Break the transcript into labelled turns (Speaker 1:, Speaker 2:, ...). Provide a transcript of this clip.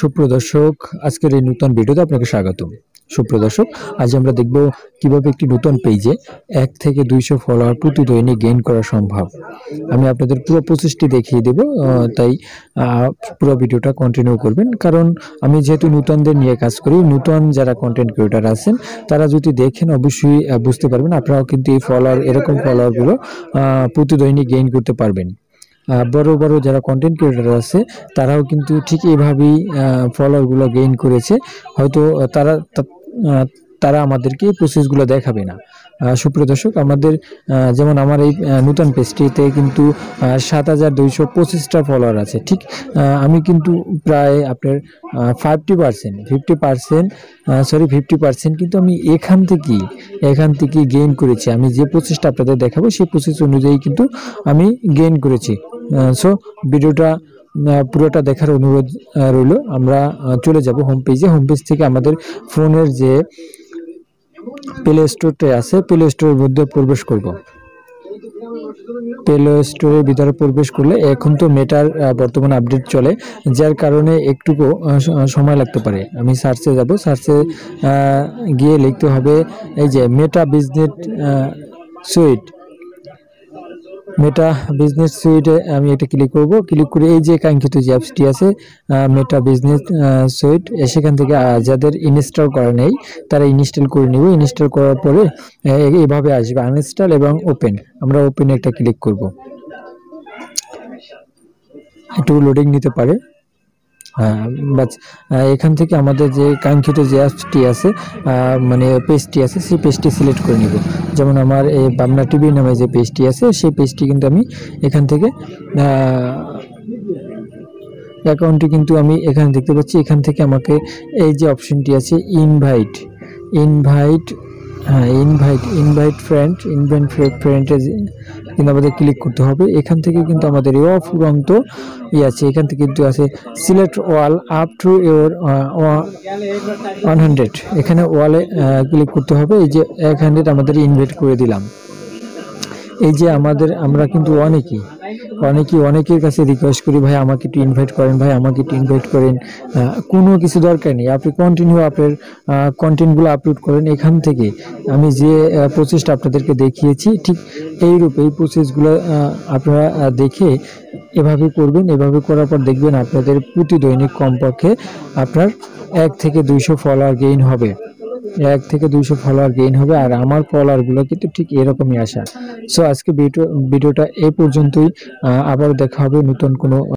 Speaker 1: সুপ্রদর্শক, আজকের এই নতুন ভিডিওতে আপনাকে স্বাগতম। সুপ্রদর্শক, আজ আমরা দেখব কিভাবে একটি নতুন পেজে 1 থেকে 200 ফলোয়ার প্রতিদিনই গেইন করা সম্ভব। আমি আপনাদের পুরো প্রসেসটি দেখিয়ে দেব, তাই পুরো ভিডিওটা কন্টিনিউ করবেন। কারণ আমি যেহেতু নতুনদের নিয়ে কাজ করি, নতুন যারা কন্টেন্ট ক্রিয়েটার আছেন তারা যদি দেখেন অবশ্যই বুঝতে পারবেন আপনারাও কিন্তু এই এরকম ফলোয়ারগুলো প্রতিদিনই গেইন করতে পারবেন। বড় বড় যারা কন্টেন্ট ক্রিয়েটর আছে তারাও কিন্তু ঠিক এইভাবেই ফলোয়ারগুলো গেইন করেছে। হয়তো তারা আমাদেরকে এই প্রসেসগুলো দেখাবে না। সুপ্রিয় দর্শক, আমাদের যেমন আমার এই নতুন পেজটিতে কিন্তু 7225টা ফলোয়ার আছে। ঠিক আমি কিন্তু প্রায় আপনার 50% কিন্তু আমি এখান থেকে গেইন করেছি। আমি যে প্রসেসটা আপনাদের দেখাবো সেই প্রসেস অনুযায়ী কিন্তু আমি গেইন করেছি। সো ভিডিওটা পুরোটা দেখার অনুরোধ রইল। আমরা চলে যাব হোম পেজ থেকে আমাদের ফোনের যে প্লে স্টোরটা আছে, প্লে স্টোরের মধ্যে প্রবেশ করব। প্লে স্টোরের ভিতরে প্রবেশ করলে এখন তো মেটার বর্তমান আপডেট চলে, যার কারণে একটুকু সময় লাগতে পারে। আমি সার্চে যাব, সার্চে গিয়ে লিখতে হবে এই যে Meta Business Suite. Meta Business সুইটে আমি এটা ক্লিক করব। ক্লিক করে এই যে কাঙ্ক্ষিত যে অ্যাপসটি আছে মেটা বিজনেস সুইট, সেখান থেকে যাদের ইনস্টল করা নেই তারা ইনস্টল করে নিব। ইনস্টল করার পরে এইভাবে আসবে আনইনস্টল এবং ওপেন। আমরা ওপেনে একটা ক্লিক করব। একটু লোডিং নিতে পারে। বাস এখান থেকে আমাদের যে কাঙ্ক্ষিত যে অ্যাপসটি আছে, মানে পেজটি আছে, সেই পেজটি সিলেক্ট করে নিব। যেমন আমার এই বামনা টিভি নামে যে পেজটি আছে সেই পেজটি কিন্তু আমি এখান থেকে অ্যাকাউন্টটি কিন্তু আমি এখানে দেখতে পাচ্ছি। এখান থেকে আমাকে এই যে অপশনটি আছে ইনভাইট ফ্রেন্ডে কিন্তু আমাদের ক্লিক করতে হবে। এখান থেকে কিন্তু আমাদের এই অফুরন্ত আছে, এখান থেকে কিন্তু আছে select wall up to your 100। এখানে ওয়ালে ক্লিক করতে হবে। এই যে 100 আমাদের ইনভাইট করে দিলাম। এই যে আমরা কিন্তু অনেকের কাছে রিকোয়েস্ট করি, ভাই আমাকে একটু ইনভাইট করেন, কোনো কিছু দরকার নেই, আপনি কন্টিনিউ আপনার কন্টেন্টগুলো আপলোড করেন। এখান থেকে আমি যে প্রসেসটা আপনাদেরকে দেখিয়েছি ঠিক এইরূপ এই প্রসেসগুলো আপনারা দেখে এভাবে করবেন। এভাবে করার পর দেখবেন আপনাদের প্রতিদৈনিক কমপক্ষে আপনার 1 থেকে 200 ফলোয়ার গেইন হবে। আর আমার ফলোয়ারগুলো কিন্তু ঠিক এরকমই আসা। সো আজকে ভিডিওটা এই পর্যন্তই। আবারও দেখা হবে নতুন কোনো